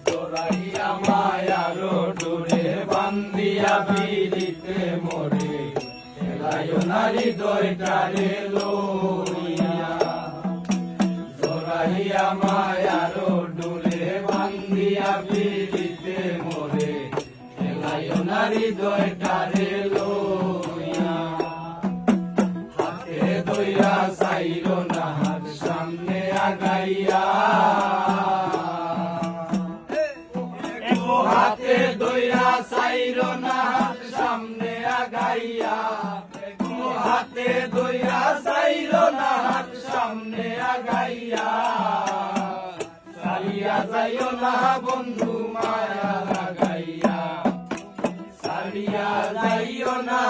জোড়াইয়া মায়ার ডোরে বান্দিয়া বিরিতে মোরে খেলায় নারী দয়টারে লইয়া জোড়াইয়া মায়ার ডোরে বান্দিয়া বিরিতে মোরে খেলায় নারী দয়টারে লইয়া হাতে দইরা চাইল না হাত সামনে আগাইয়া হাতে দইরা চাইল না হাত সামনে আগাইয়া হাতে দইরা চাইল না হাত সামনে আগাইয়া চালিয়া যাইও না বন্ধু মায়া লাগাইয়া চালিয়া যাইও না